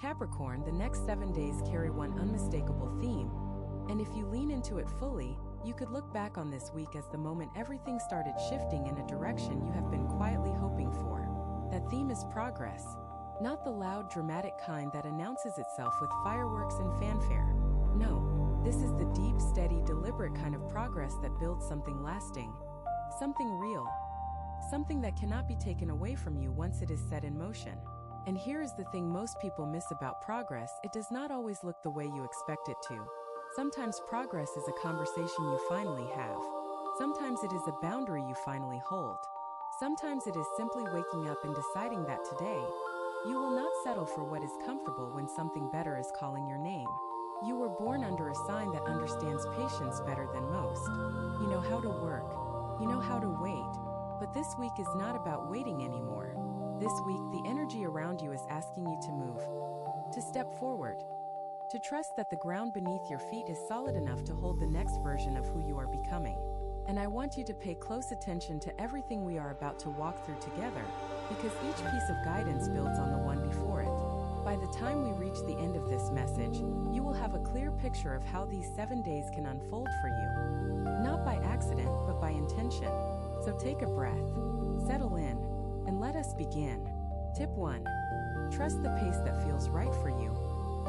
Capricorn, the next 7 days carry one unmistakable theme, and if you lean into it fully, you could look back on this week as the moment everything started shifting in a direction you have been quietly hoping for. That theme is progress, not the loud, dramatic kind that announces itself with fireworks and fanfare. No, this is the deep, steady, deliberate kind of progress that builds something lasting, something real, something that cannot be taken away from you once it is set in motion. And here is the thing most people miss about progress: it does not always look the way you expect it to. Sometimes progress is a conversation you finally have. Sometimes it is a boundary you finally hold. Sometimes it is simply waking up and deciding that today, you will not settle for what is comfortable when something better is calling your name. You were born under a sign that understands patience better than most. You know how to work. You know how to wait. But this week is not about waiting anymore. This week, the energy around you is asking you to move, to step forward, to trust that the ground beneath your feet is solid enough to hold the next version of who you are becoming. And I want you to pay close attention to everything we are about to walk through together, because each piece of guidance builds on the one before it. By the time we reach the end of this message, you will have a clear picture of how these 7 days can unfold for you. Not by accident, but by intention. So take a breath, settle in, and let us begin. Tip 1. Trust the pace that feels right for you,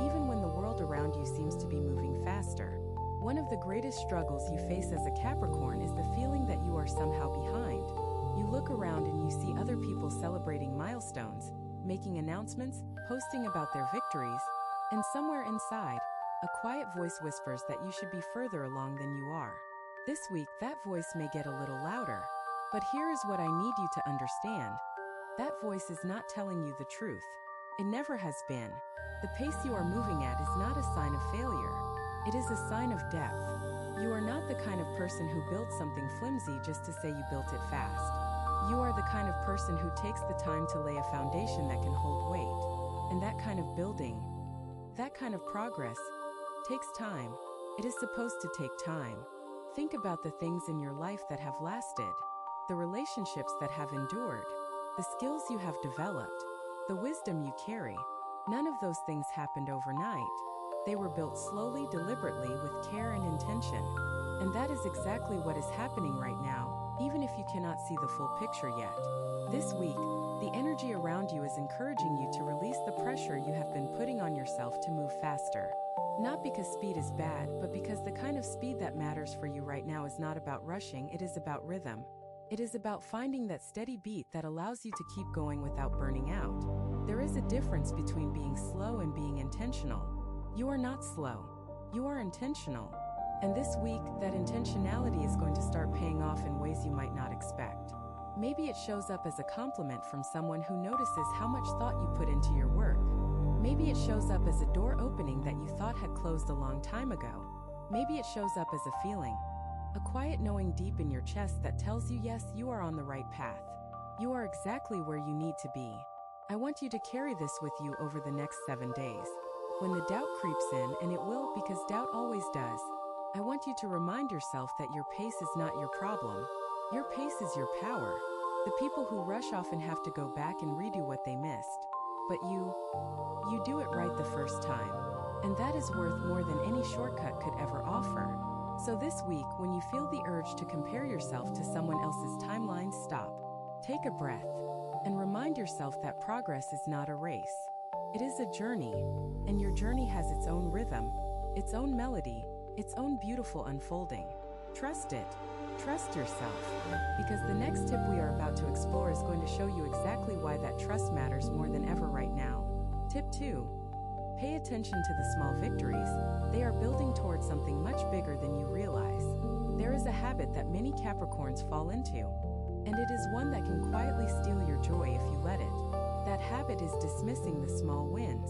even when the world around you seems to be moving faster. One of the greatest struggles you face as a Capricorn is the feeling that you are somehow behind. You look around and you see other people celebrating milestones, making announcements, posting about their victories, and somewhere inside, a quiet voice whispers that you should be further along than you are. This week, that voice may get a little louder, but here is what I need you to understand. That voice is not telling you the truth. It never has been. The pace you are moving at is not a sign of failure. It is a sign of depth. You are not the kind of person who builds something flimsy just to say you built it fast. You are the kind of person who takes the time to lay a foundation that can hold weight. And that kind of building, that kind of progress, takes time. It is supposed to take time. Think about the things in your life that have lasted, the relationships that have endured, the skills you have developed, the wisdom you carry. None of those things happened overnight. They were built slowly, deliberately, with care and intention. And that is exactly what is happening right now, even if you cannot see the full picture yet. This week, the energy around you is encouraging you to release the pressure you have been putting on yourself to move faster. Not because speed is bad, but because the kind of speed that matters for you right now is not about rushing, it is about rhythm. It is about finding that steady beat that allows you to keep going without burning out. There is a difference between being slow and being intentional. You are not slow. You are intentional. And this week, that intentionality is going to start paying off in ways you might not expect. Maybe it shows up as a compliment from someone who notices how much thought you put into your work. Maybe it shows up as a door opening that you thought had closed a long time ago. Maybe it shows up as a feeling, a quiet knowing deep in your chest that tells you, yes, you are on the right path. You are exactly where you need to be. I want you to carry this with you over the next 7 days. When the doubt creeps in, and it will, because doubt always does, I want you to remind yourself that your pace is not your problem. Your pace is your power. The people who rush often have to go back and redo what they missed. But you do it right the first time. And that is worth more than any shortcut could ever offer. So this week, when you feel the urge to compare yourself to someone else's timeline, stop. Take a breath. And remind yourself that progress is not a race. It is a journey. And your journey has its own rhythm, its own melody, its own beautiful unfolding. Trust it. Trust yourself. Because the next tip we are about to explore is going to show you exactly why that trust matters more than ever right now. Tip 2. Pay attention to the small victories. They are building towards something much bigger than you realize. There is a habit that many Capricorns fall into, and it is one that can quietly steal your joy if you let it. That habit is dismissing the small wins.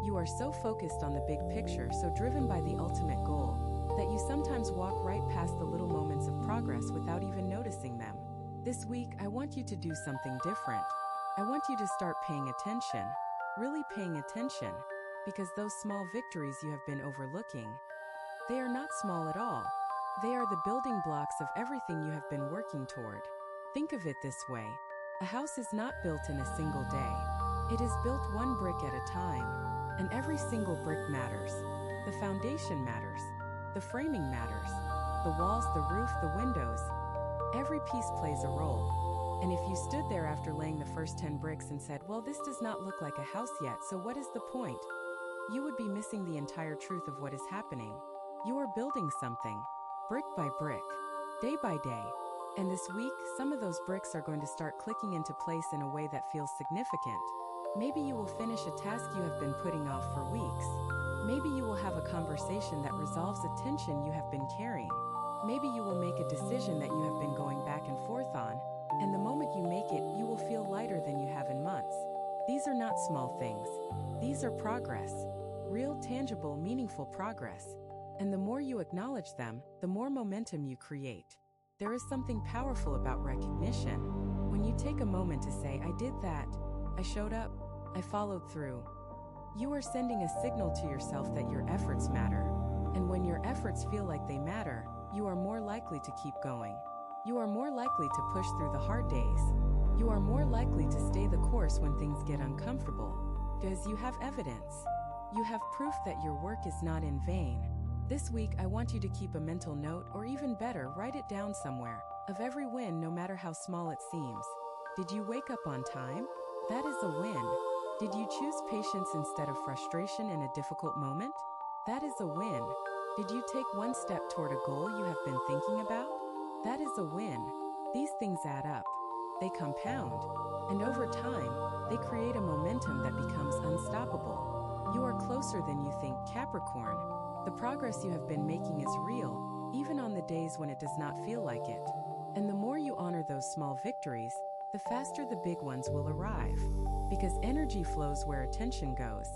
You are so focused on the big picture, so driven by the ultimate goal, that you sometimes walk right past the little moments of progress without even noticing them. This week, I want you to do something different. I want you to start paying attention, really paying attention. Because those small victories you have been overlooking, they are not small at all. They are the building blocks of everything you have been working toward. Think of it this way. A house is not built in a single day. It is built one brick at a time. And every single brick matters. The foundation matters. The framing matters. The walls, the roof, the windows. Every piece plays a role. And if you stood there after laying the first 10 bricks and said, well, this does not look like a house yet, so what is the point? You would be missing the entire truth of what is happening. You are building something, brick by brick, day by day. And this week, some of those bricks are going to start clicking into place in a way that feels significant. Maybe you will finish a task you have been putting off for weeks. Maybe you will have a conversation that resolves a tension you have been carrying. Maybe you will make a decision that you have been going back and forth on, and the moment you make it, you will feel lighter than you have in months. These are not small things. These are progress. Real, tangible, meaningful progress. And the more you acknowledge them, the more momentum you create. There is something powerful about recognition. When you take a moment to say, I did that, I showed up, I followed through. You are sending a signal to yourself that your efforts matter. And when your efforts feel like they matter, you are more likely to keep going. You are more likely to push through the hard days. You are more likely to stay the course when things get uncomfortable. Because you have evidence. You have proof that your work is not in vain. This week, I want you to keep a mental note, or even better, write it down somewhere, of every win, no matter how small it seems. Did you wake up on time? That is a win. Did you choose patience instead of frustration in a difficult moment? That is a win. Did you take one step toward a goal you have been thinking about? That is a win. These things add up. They compound. And over time, they create a momentum that becomes unstoppable. You are closer than you think, Capricorn. The progress you have been making is real, even on the days when it does not feel like it. And the more you honor those small victories, the faster the big ones will arrive. Because energy flows where attention goes.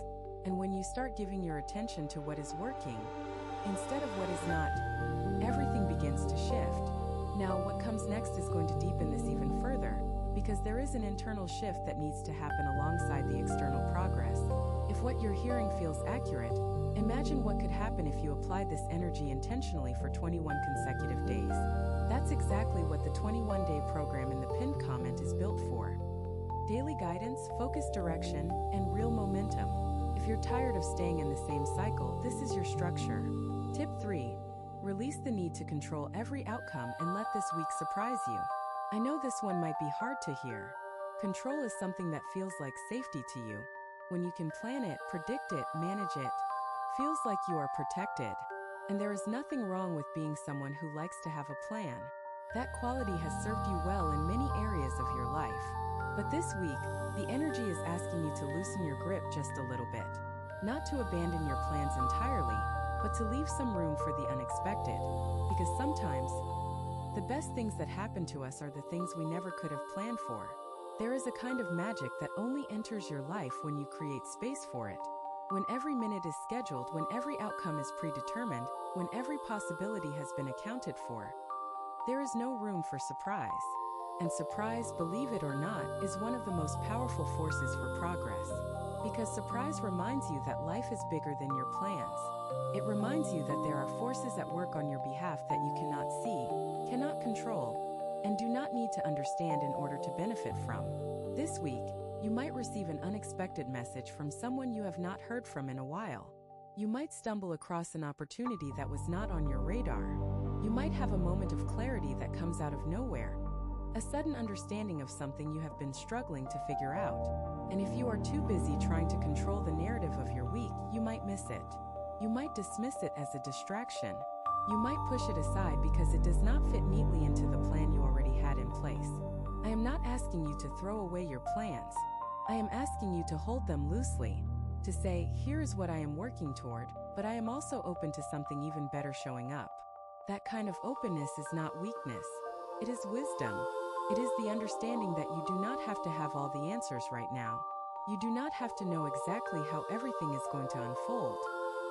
And when you start giving your attention to what is working, instead of what is not, everything begins to shift. Now, what comes next is going to deepen this even further, because there is an internal shift that needs to happen alongside the external progress. If what you're hearing feels accurate, imagine what could happen if you applied this energy intentionally for 21 consecutive days. That's exactly what the 21-day program in the pinned comment is built for. Daily guidance, focused direction, and real momentum. If you're tired of staying in the same cycle, this is your structure. Tip 3. Release the need to control every outcome and let this week surprise you. I know this one might be hard to hear. Control is something that feels like safety to you. When you can plan it, predict it, manage it, feels like you are protected. And there is nothing wrong with being someone who likes to have a plan. That quality has served you well in many areas of your life. But this week, the energy is asking you to loosen your grip just a little bit. Not to abandon your plans entirely, but to leave some room for the unexpected. Because sometimes, the best things that happen to us are the things we never could have planned for. There is a kind of magic that only enters your life when you create space for it. When every minute is scheduled, when every outcome is predetermined, when every possibility has been accounted for, there is no room for surprise. And surprise, believe it or not, is one of the most powerful forces for progress. Because surprise reminds you that life is bigger than your plans. It reminds you that there are forces at work on your behalf that you cannot see, cannot control, and do not need to understand in order to benefit from. This week, you might receive an unexpected message from someone you have not heard from in a while. You might stumble across an opportunity that was not on your radar. You might have a moment of clarity that comes out of nowhere. A sudden understanding of something you have been struggling to figure out. And if you are too busy trying to control the narrative of your week, you might miss it. You might dismiss it as a distraction. You might push it aside because it does not fit neatly into the plan you already had in place. I am not asking you to throw away your plans. I am asking you to hold them loosely, to say, here is what I am working toward, but I am also open to something even better showing up. That kind of openness is not weakness. It is wisdom. It is the understanding that you do not have to have all the answers right now. You do not have to know exactly how everything is going to unfold.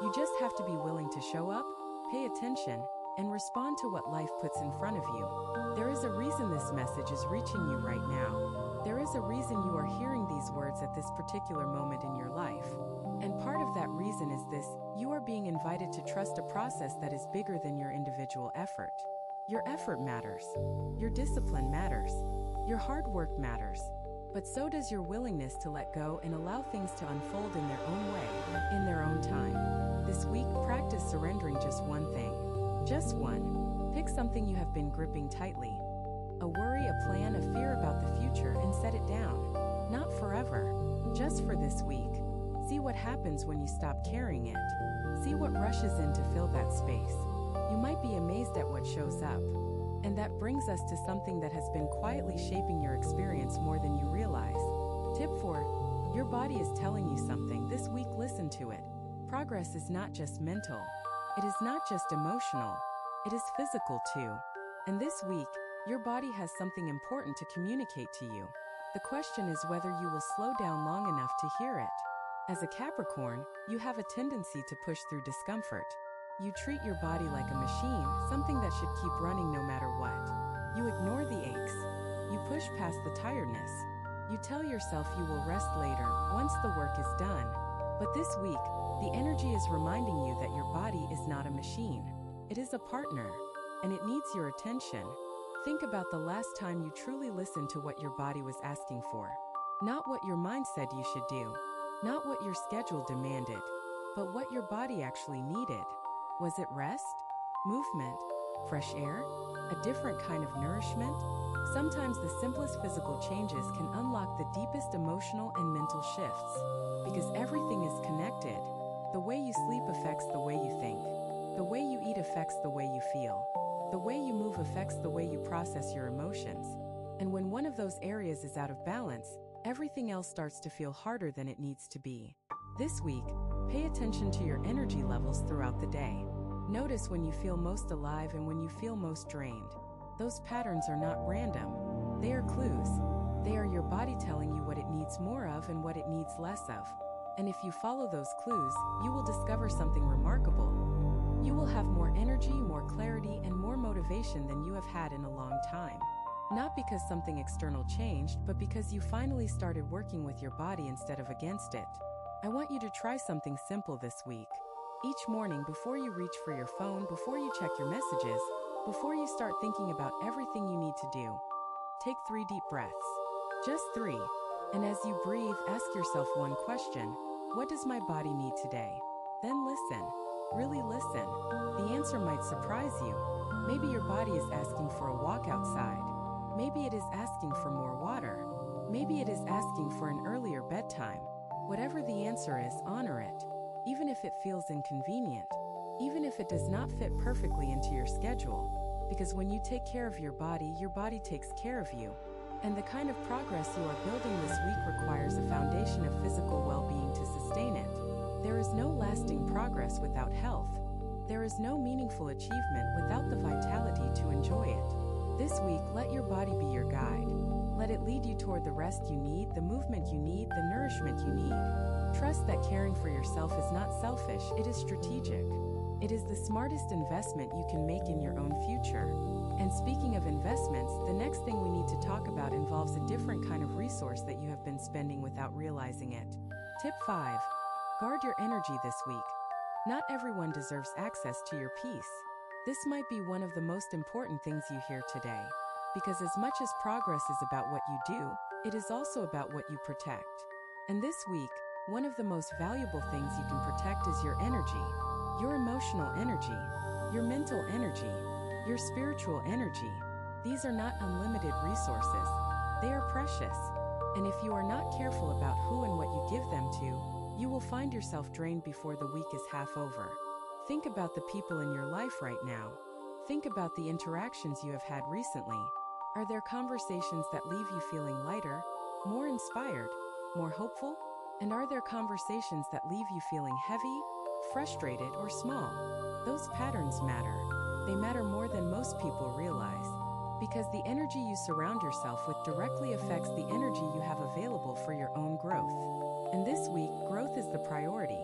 You just have to be willing to show up, pay attention, and respond to what life puts in front of you. There is a reason this message is reaching you right now. There is a reason you are hearing these words at this particular moment in your life. And part of that reason is this: you are being invited to trust a process that is bigger than your individual effort. Your effort matters. Your discipline matters. Your hard work matters. But so does your willingness to let go and allow things to unfold in their own way, in their own time. This week, practice surrendering just one thing. Just one. Pick something you have been gripping tightly. A worry, a plan, a fear about the future, and set it down. Not forever. Just for this week. See what happens when you stop carrying it. See what rushes in to fill that space. You might be amazed at what shows up. And that brings us to something that has been quietly shaping your experience more than you realize. Tip 4. Your body is telling you something. This week, listen to it. Progress is not just mental. It is not just emotional. It is physical too. And this week, your body has something important to communicate to you. The question is whether you will slow down long enough to hear it. As a Capricorn, you have a tendency to push through discomfort. You treat your body like a machine, something that should keep running no matter what. You ignore the aches. You push past the tiredness. You tell yourself you will rest later, once the work is done. But this week, the energy is reminding you that your body is not a machine. It is a partner, and it needs your attention. Think about the last time you truly listened to what your body was asking for. Not what your mind said you should do. Not what your schedule demanded, but what your body actually needed. Was it rest? Movement? Fresh air? A different kind of nourishment? Sometimes the simplest physical changes can unlock the deepest emotional and mental shifts. Because everything is connected. The way you sleep affects the way you think. The way you eat affects the way you feel. The way you move affects the way you process your emotions. And when one of those areas is out of balance, everything else starts to feel harder than it needs to be. This week, pay attention to your energy levels throughout the day. Notice when you feel most alive and when you feel most drained. Those patterns are not random. They are clues. They are your body telling you what it needs more of and what it needs less of. And if you follow those clues, you will discover something remarkable. You will have more energy, more clarity, and more motivation than you have had in a long time. Not because something external changed, but because you finally started working with your body instead of against it. I want you to try something simple this week. Each morning, before you reach for your phone, before you check your messages, before you start thinking about everything you need to do, take 3 deep breaths. Just 3. And as you breathe, ask yourself one question. What does my body need today? Then listen. Really listen. The answer might surprise you. Maybe your body is asking for a walk outside. Maybe it is asking for more water. Maybe it is asking for an earlier bedtime. Whatever the answer is, honor it. Even if it feels inconvenient. Even if it does not fit perfectly into your schedule. Because when you take care of your body takes care of you. And the kind of progress you are building this week requires a foundation of physical well-being to sustain it. There is no lasting progress without health. There is no meaningful achievement without the vitality to enjoy it. This week, let your body be your guide. Let it lead you toward the rest you need, the movement you need, the nourishment you need. Trust that caring for yourself is not selfish, it is strategic. It is the smartest investment you can make in your own future. And speaking of investments, the next thing we need to talk about involves a different kind of resource that you have been spending without realizing it. Tip 5. Guard your energy this week. Not everyone deserves access to your peace. This might be one of the most important things you hear today. Because as much as progress is about what you do, it is also about what you protect. And this week, one of the most valuable things you can protect is your energy. Your emotional energy. Your mental energy. Your spiritual energy. These are not unlimited resources. They are precious. And if you are not careful about who and what you give them to, you will find yourself drained before the week is half over. Think about the people in your life right now. Think about the interactions you have had recently. Are there conversations that leave you feeling lighter, more inspired, more hopeful? And are there conversations that leave you feeling heavy, frustrated, or small? Those patterns matter. They matter more than most people realize. Because the energy you surround yourself with directly affects the energy you have available for your own growth. And this week, growth is the priority.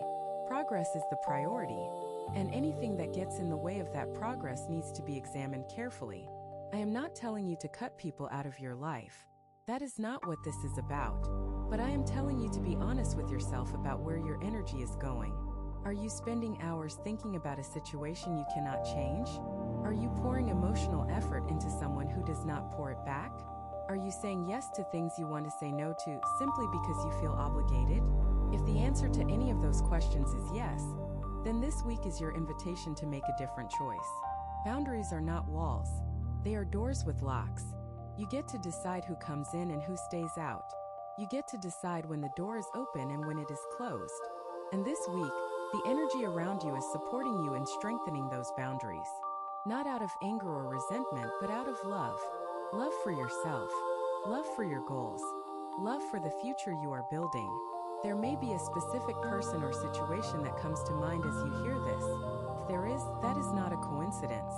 Progress is the priority. And anything that gets in the way of that progress needs to be examined carefully. I am not telling you to cut people out of your life. That is not what this is about. But I am telling you to be honest with yourself about where your energy is going. Are you spending hours thinking about a situation you cannot change? Are you pouring emotional effort into someone who does not pour it back? Are you saying yes to things you want to say no to simply because you feel obligated? If the answer to any of those questions is yes, then this week is your invitation to make a different choice. Boundaries are not walls. They are doors with locks. You get to decide who comes in and who stays out. You get to decide when the door is open and when it is closed. And this week, the energy around you is supporting you in strengthening those boundaries. Not out of anger or resentment, but out of love. Love for yourself. Love for your goals. Love for the future you are building. There may be a specific person or situation that comes to mind as you hear this. If there is, that is not a coincidence.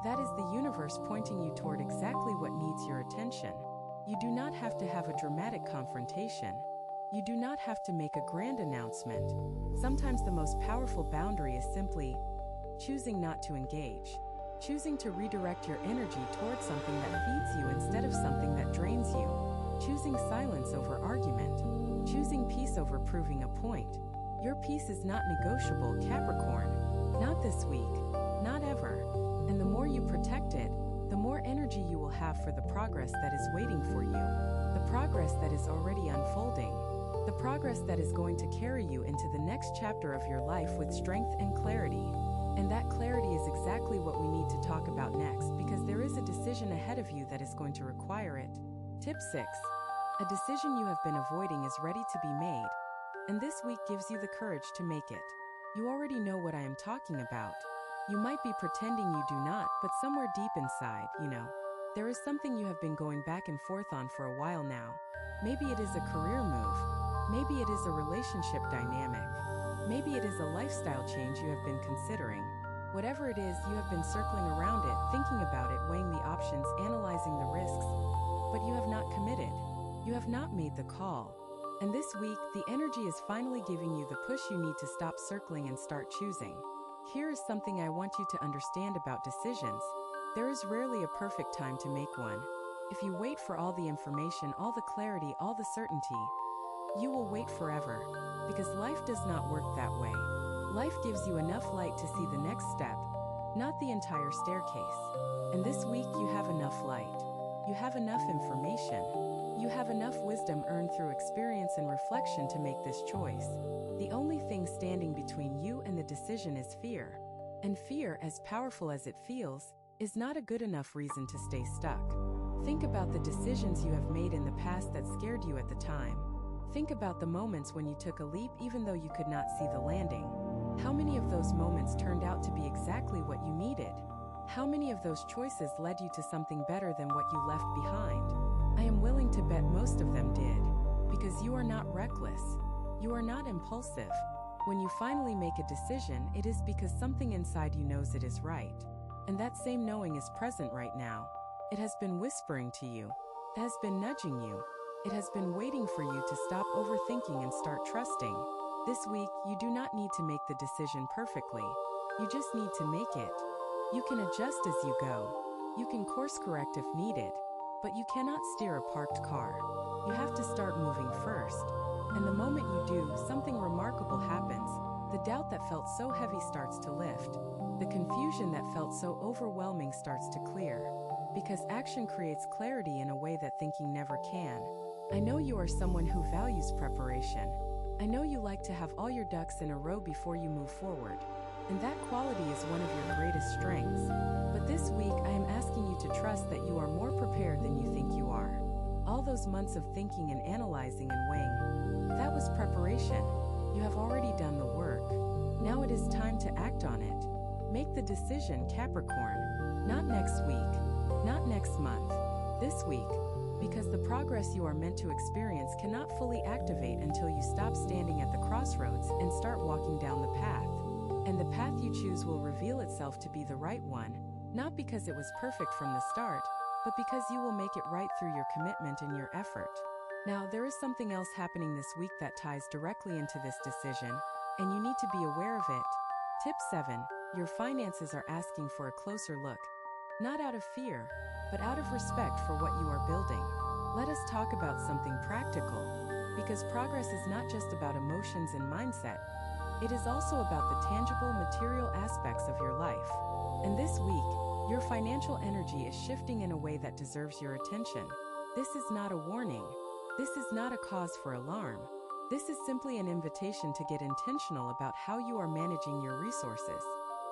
That is the universe pointing you toward exactly what needs your attention. You do not have to have a dramatic confrontation. You do not have to make a grand announcement. Sometimes the most powerful boundary is simply choosing not to engage. Choosing to redirect your energy towards something that feeds you instead of something that drains you. Choosing silence over argument. Choosing peace over proving a point. Your peace is not negotiable, Capricorn. Not this week. Not ever. And the more you protect it, the more energy you will have for the progress that is waiting for you. The progress that is already unfolding. The progress that is going to carry you into the next chapter of your life with strength and clarity. And that clarity is exactly what we need to talk about next, because there is a decision ahead of you that is going to require it. Tip 6. A decision you have been avoiding is ready to be made, and this week gives you the courage to make it. You already know what I am talking about. You might be pretending you do not, but somewhere deep inside, there is something you have been going back and forth on for a while now. Maybe it is a career move. Maybe it is a relationship dynamic. Maybe it is a lifestyle change you have been considering. Whatever it is, you have been circling around it, thinking about it, weighing the options, analyzing the risks, but you have not committed. You have not made the call. And this week, the energy is finally giving you the push you need to stop circling and start choosing. Here is something I want you to understand about decisions. There is rarely a perfect time to make one. If you wait for all the information, all the clarity, all the certainty, you will wait forever. Because life does not work that way. Life gives you enough light to see the next step, not the entire staircase. And this week you have enough light. You have enough information. You have enough wisdom earned through experience and reflection to make this choice. The only thing standing between you and the decision is fear. And fear, as powerful as it feels, is not a good enough reason to stay stuck. Think about the decisions you have made in the past that scared you at the time. Think about the moments when you took a leap even though you could not see the landing. How many of those moments turned out to be exactly what you needed? How many of those choices led you to something better than what you left behind? I am willing to bet most of them did. Because you are not reckless. You are not impulsive. When you finally make a decision, it is because something inside you knows it is right. And that same knowing is present right now. It has been whispering to you. It has been nudging you. It has been waiting for you to stop overthinking and start trusting. This week, you do not need to make the decision perfectly. You just need to make it. You can adjust as you go. You can course correct if needed. But you cannot steer a parked car. You have to start moving first. And the moment you do, something remarkable happens. The doubt that felt so heavy starts to lift. The confusion that felt so overwhelming starts to clear. Because action creates clarity in a way that thinking never can. I know you are someone who values preparation. I know you like to have all your ducks in a row before you move forward. And that quality is one of your greatest strengths. But this week, I am asking you to trust that you are more prepared than you think you are. All those months of thinking and analyzing and weighing, that was preparation. You have already done the work. Now it is time to act on it. Make the decision, Capricorn. Not next week. Not next month. This week. Because the progress you are meant to experience cannot fully activate until you stop standing at the crossroads and start walking down the path. And the path you choose will reveal itself to be the right one, not because it was perfect from the start, but because you will make it right through your commitment and your effort. Now, there is something else happening this week that ties directly into this decision, and you need to be aware of it. Tip 7. Your finances are asking for a closer look. Not out of fear, but out of respect for what you are building. Let us talk about something practical, because progress is not just about emotions and mindset. It is also about the tangible, material aspects of your life. And this week, your financial energy is shifting in a way that deserves your attention. This is not a warning. This is not a cause for alarm. This is simply an invitation to get intentional about how you are managing your resources.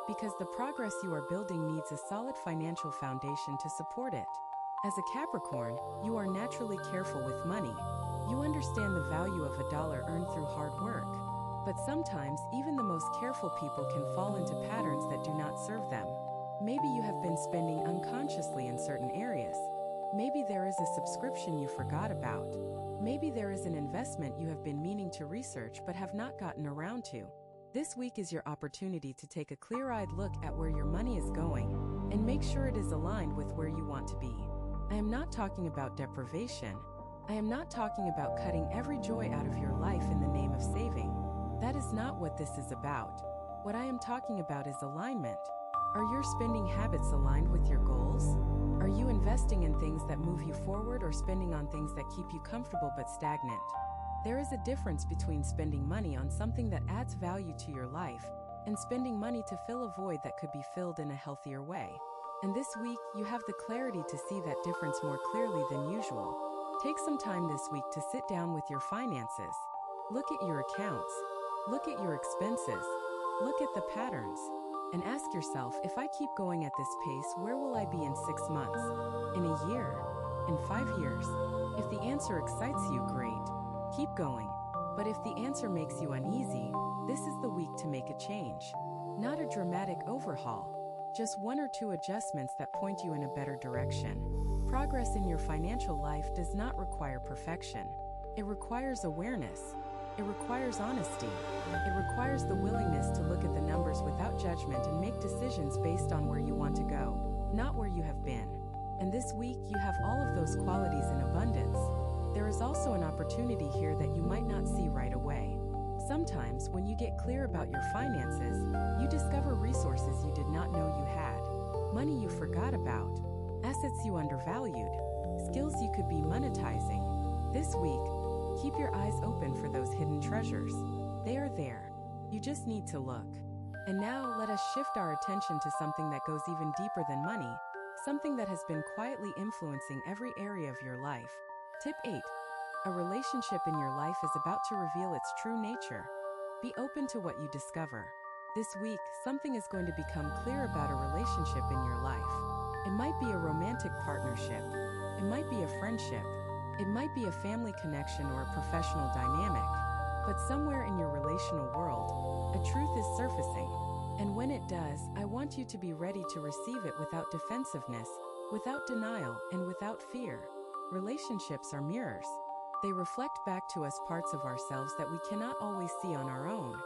Because the progress you are building needs a solid financial foundation to support it. As a Capricorn, you are naturally careful with money. You understand the value of a dollar earned through hard work. But sometimes, even the most careful people can fall into patterns that do not serve them. Maybe you have been spending unconsciously in certain areas. Maybe there is a subscription you forgot about. Maybe there is an investment you have been meaning to research but have not gotten around to. This week is your opportunity to take a clear-eyed look at where your money is going and make sure it is aligned with where you want to be. I am not talking about deprivation. I am not talking about cutting every joy out of your life in the name of saving. That is not what this is about. What I am talking about is alignment. Are your spending habits aligned with your goals? Are you investing in things that move you forward or spending on things that keep you comfortable but stagnant? There is a difference between spending money on something that adds value to your life and spending money to fill a void that could be filled in a healthier way. And this week, you have the clarity to see that difference more clearly than usual. Take some time this week to sit down with your finances. Look at your accounts. Look at your expenses. Look at the patterns. And ask yourself, if I keep going at this pace, where will I be in 6 months? In a year? In 5 years? If the answer excites you, great. Keep going. But if the answer makes you uneasy, this is the week to make a change. Not a dramatic overhaul, just 1 or 2 adjustments that point you in a better direction. Progress in your financial life does not require perfection. It requires awareness. It requires honesty. It requires the willingness to look at the numbers without judgment and make decisions based on where you want to go, not where you have been. And this week, you have all of those qualities in abundance. There is also an opportunity here that you might not see right away. Sometimes, when you get clear about your finances, you discover resources you did not know you had, money you forgot about, assets you undervalued, skills you could be monetizing. This week, keep your eyes open for those hidden treasures. They are there. You just need to look. And now, let us shift our attention to something that goes even deeper than money, something that has been quietly influencing every area of your life. Tip 8. A relationship in your life is about to reveal its true nature. Be open to what you discover. This week, something is going to become clear about a relationship in your life. It might be a romantic partnership. It might be a friendship. It might be a family connection or a professional dynamic. But somewhere in your relational world, a truth is surfacing. And when it does, I want you to be ready to receive it without defensiveness, without denial, and without fear. Relationships are mirrors. They reflect back to us parts of ourselves that we cannot always see on our own.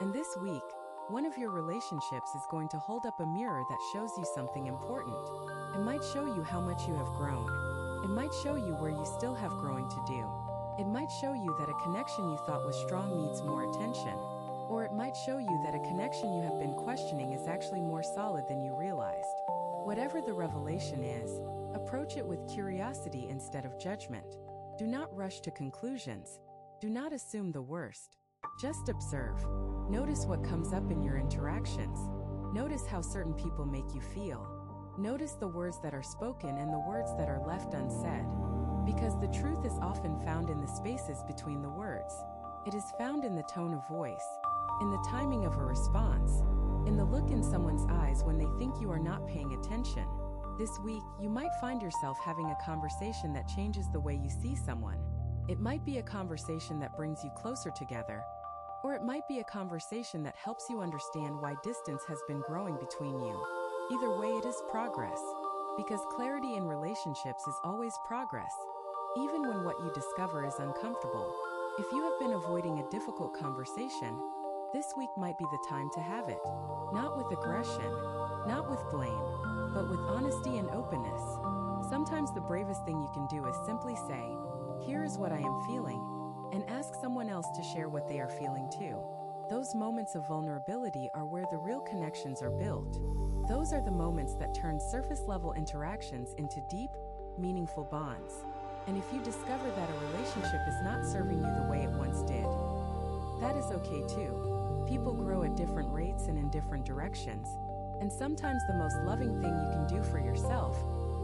And this week, one of your relationships is going to hold up a mirror that shows you something important. It might show you how much you have grown. It might show you where you still have growing to do. It might show you that a connection you thought was strong needs more attention. Or it might show you that a connection you have been questioning is actually more solid than you realized. Whatever the revelation is, approach it with curiosity instead of judgment. Do not rush to conclusions. Do not assume the worst. Just observe. Notice what comes up in your interactions. Notice how certain people make you feel. Notice the words that are spoken and the words that are left unsaid. Because the truth is often found in the spaces between the words. It is found in the tone of voice, in the timing of a response, in the look in someone's eyes when they think you are not paying attention. This week, you might find yourself having a conversation that changes the way you see someone. It might be a conversation that brings you closer together, or it might be a conversation that helps you understand why distance has been growing between you. Either way, it is progress. Because clarity in relationships is always progress, even when what you discover is uncomfortable. If you have been avoiding a difficult conversation, this week might be the time to have it. Not with aggression, not with blame, but with honesty and openness. Sometimes the bravest thing you can do is simply say, "Here is what I am feeling," and ask someone else to share what they are feeling too. Those moments of vulnerability are where the real connections are built. Those are the moments that turn surface-level interactions into deep, meaningful bonds. And if you discover that a relationship is not serving you the way it once did, that is okay too. People grow at different rates and in different directions. And sometimes the most loving thing you can do for yourself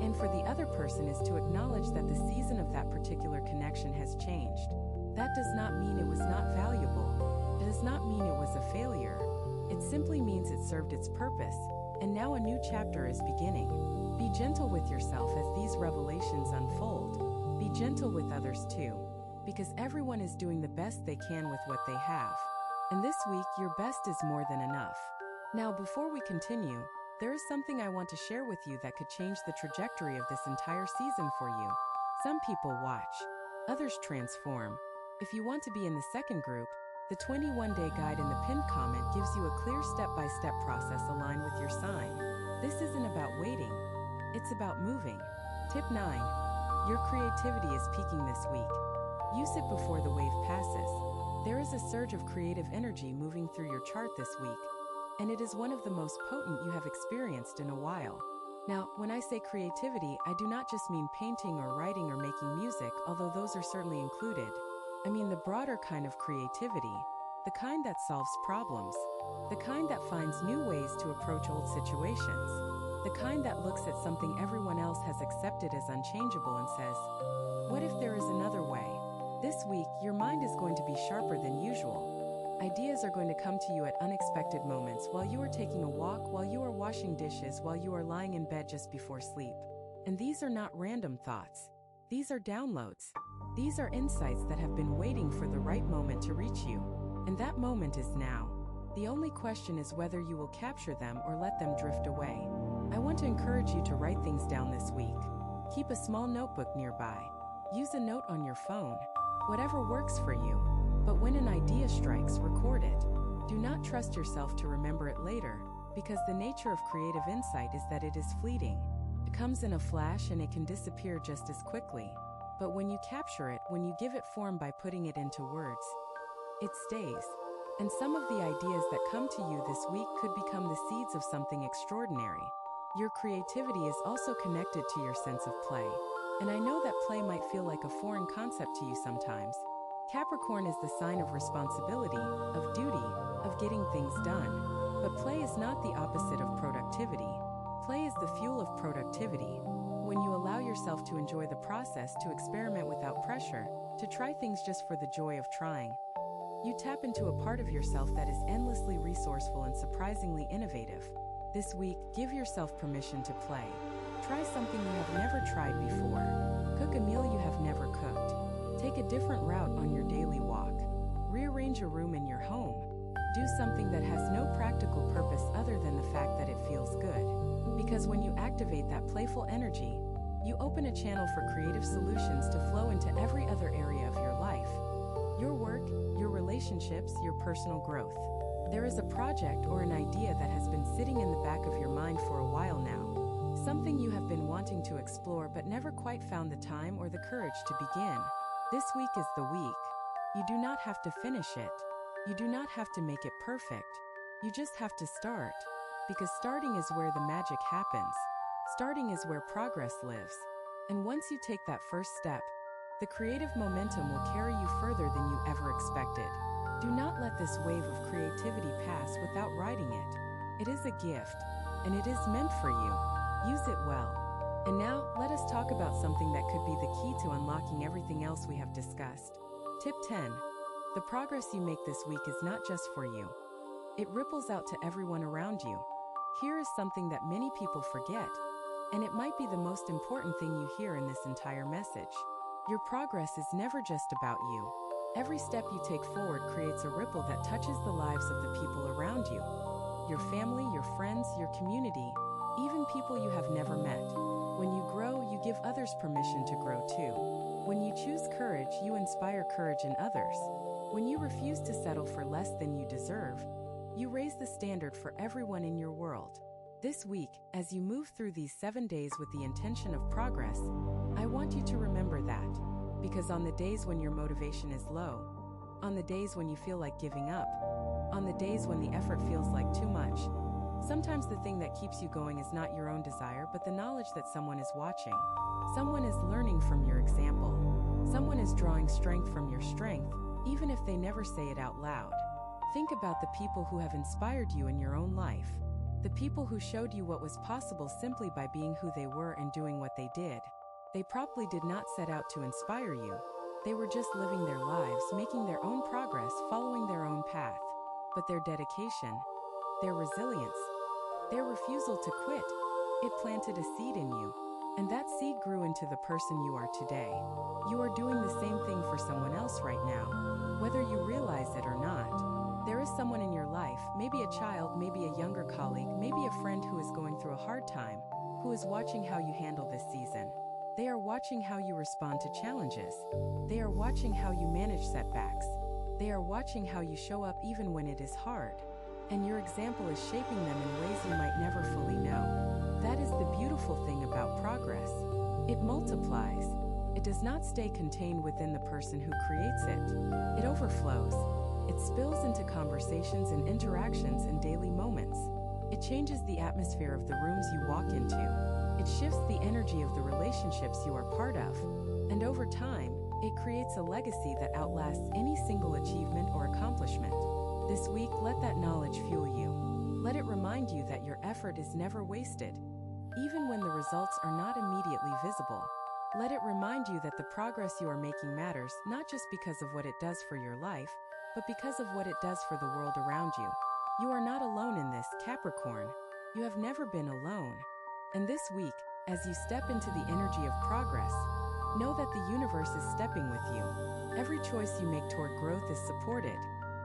And for the other person is to acknowledge that the season of that particular connection has changed. That does not mean it was not valuable. It does not mean it was a failure. It simply means it served its purpose, and now a new chapter is beginning. Be gentle with yourself as these revelations unfold. Be gentle with others too, because everyone is doing the best they can with what they have. And this week, your best is more than enough. Now, before we continue, there is something I want to share with you that could change the trajectory of this entire season for you. Some people watch, others transform. If you want to be in the second group, the 21-day guide in the pinned comment gives you a clear step-by-step process aligned with your sign. This isn't about waiting, it's about moving. Tip 9. Your creativity is peaking this week. Use it before the wave passes. There is a surge of creative energy moving through your chart this week, and it is one of the most potent you have experienced in a while. Now, when I say creativity, I do not just mean painting or writing or making music, although those are certainly included. I mean the broader kind of creativity, the kind that solves problems, the kind that finds new ways to approach old situations, the kind that looks at something everyone else has accepted as unchangeable and says, "What if there is another way?" This week, your mind is going to be sharper than usual. Ideas are going to come to you at unexpected moments while you are taking a walk, while you are washing dishes, while you are lying in bed just before sleep. And these are not random thoughts. These are downloads. These are insights that have been waiting for the right moment to reach you. And that moment is now. The only question is whether you will capture them or let them drift away. I want to encourage you to write things down this week. Keep a small notebook nearby. Use a note on your phone. Whatever works for you. But when an idea strikes, record it. Do not trust yourself to remember it later, because the nature of creative insight is that it is fleeting. It comes in a flash and it can disappear just as quickly. But when you capture it, when you give it form by putting it into words, it stays. And some of the ideas that come to you this week could become the seeds of something extraordinary. Your creativity is also connected to your sense of play. And I know that play might feel like a foreign concept to you sometimes. Capricorn is the sign of responsibility, of duty, of getting things done. But play is not the opposite of productivity. Play is the fuel of productivity. When you allow yourself to enjoy the process, to experiment without pressure, to try things just for the joy of trying, you tap into a part of yourself that is endlessly resourceful and surprisingly innovative. This week, give yourself permission to play. Try something you have never tried before. Cook a meal you have never cooked. Take a different route on your daily walk. Rearrange a room in your home. Do something that has no practical purpose other than the fact that it feels good. Because when you activate that playful energy, you open a channel for creative solutions to flow into every other area of your life. Your work, your relationships, your personal growth. There is a project or an idea that has been sitting in the back of your mind for a while now. Something you have been wanting to explore but never quite found the time or the courage to begin. This week is the week. You do not have to finish it. You do not have to make it perfect. You just have to start. Because starting is where the magic happens. Starting is where progress lives. And once you take that first step, the creative momentum will carry you further than you ever expected. Do not let this wave of creativity pass without riding it. It is a gift, and it is meant for you. Use it well. And now, let us talk about something that could be the key to unlocking everything else we have discussed. Tip 10. The progress you make this week is not just for you. It ripples out to everyone around you. Here is something that many people forget, and it might be the most important thing you hear in this entire message. Your progress is never just about you. Every step you take forward creates a ripple that touches the lives of the people around you. Your family, your friends, your community, even people you have never met. When you grow, you give others permission to grow too. When you choose courage, you inspire courage in others. When you refuse to settle for less than you deserve, you raise the standard for everyone in your world. This week, as you move through these 7 days with the intention of progress, I want you to remember that. Because on the days when your motivation is low, on the days when you feel like giving up, on the days when the effort feels like too much, sometimes the thing that keeps you going is not your own desire but the knowledge that someone is watching. Someone is learning from your example. Someone is drawing strength from your strength, even if they never say it out loud. Think about the people who have inspired you in your own life. The people who showed you what was possible simply by being who they were and doing what they did. They probably did not set out to inspire you. They were just living their lives, making their own progress, following their own path. But their dedication, their resilience, their refusal to quit, it planted a seed in you. And that seed grew into the person you are today. You are doing the same thing for someone else right now, whether you realize it or not. There is someone in your life, maybe a child, maybe a younger colleague, maybe a friend who is going through a hard time, who is watching how you handle this season. They are watching how you respond to challenges. They are watching how you manage setbacks. They are watching how you show up even when it is hard. And your example is shaping them in ways you might never fully know. That is the beautiful thing about progress. It multiplies. It does not stay contained within the person who creates it. It overflows. It spills into conversations and interactions and daily moments. It changes the atmosphere of the rooms you walk into. It shifts the energy of the relationships you are part of. And over time, it creates a legacy that outlasts any single achievement or accomplishment. This week, let that knowledge fuel you. Let it remind you that your effort is never wasted, even when the results are not immediately visible. Let it remind you that the progress you are making matters not just because of what it does for your life, but because of what it does for the world around you. You are not alone in this, Capricorn. You have never been alone. And this week, as you step into the energy of progress, know that the universe is stepping with you. Every choice you make toward growth is supported.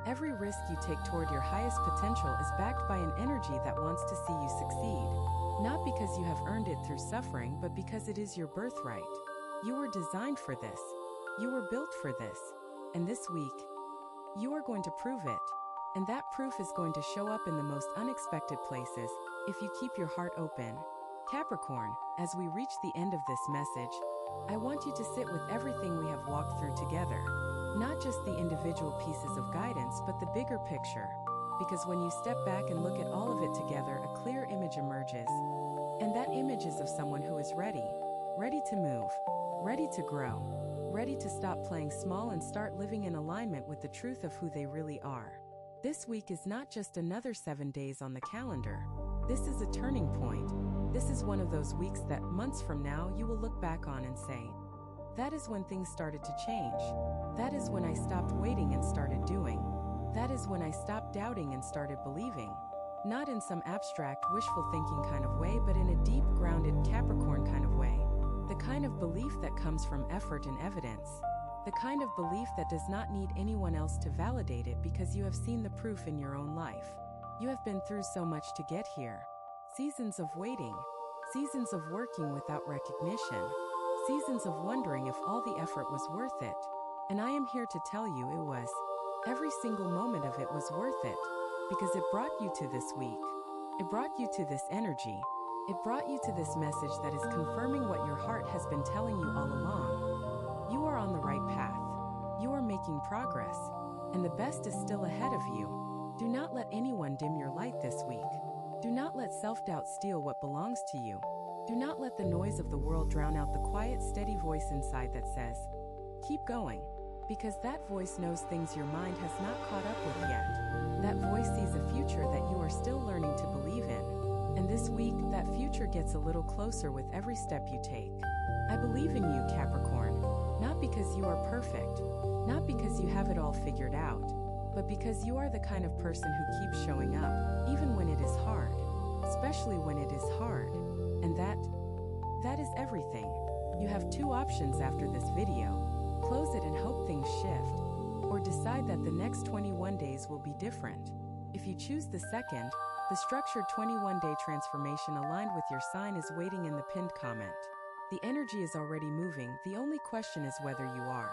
Every risk you take toward your highest potential is backed by an energy that wants to see you succeed. Not because you have earned it through suffering, but because it is your birthright. You were designed for this. You were built for this. And this week, you are going to prove it. And that proof is going to show up in the most unexpected places if you keep your heart open. Capricorn, as we reach the end of this message, I want you to sit with everything we have walked through together. Not just the individual pieces of guidance, but the bigger picture. Because when you step back and look at all of it together, a clear image emerges. And that image is of someone who is ready. Ready to move. Ready to grow. Ready to stop playing small and start living in alignment with the truth of who they really are. This week is not just another 7 days on the calendar. This is a turning point. This is one of those weeks that months from now you will look back on and say, that is when things started to change. That is when I stopped waiting and started doing. That is when I stopped doubting and started believing. Not in some abstract, wishful thinking kind of way, but in a deep, grounded Capricorn kind of way. The kind of belief that comes from effort and evidence. The kind of belief that does not need anyone else to validate it because you have seen the proof in your own life. You have been through so much to get here. Seasons of waiting. Seasons of working without recognition. Seasons of wondering if all the effort was worth it. And I am here to tell you it was. Every single moment of it was worth it. Because it brought you to this week. It brought you to this energy. It brought you to this message that is confirming what your heart has been telling you all along. You are on the right path. You are making progress. And the best is still ahead of you. Do not let anyone dim your light this week. Do not let self-doubt steal what belongs to you. Do not let the noise of the world drown out the quiet, steady voice inside that says, keep going. Because that voice knows things your mind has not caught up with yet. That voice sees a future that you are still learning to believe in. And this week, that future gets a little closer with every step you take. I believe in you, Capricorn. Not because you are perfect. Not because you have it all figured out. But because you are the kind of person who keeps showing up, even when it is hard. Especially when it is hard. And that is everything. You have two options after this video. Close it and hope things shift. Or decide that the next 21 days will be different. If you choose the second, the structured 21-day transformation aligned with your sign is waiting in the pinned comment. The energy is already moving, the only question is whether you are.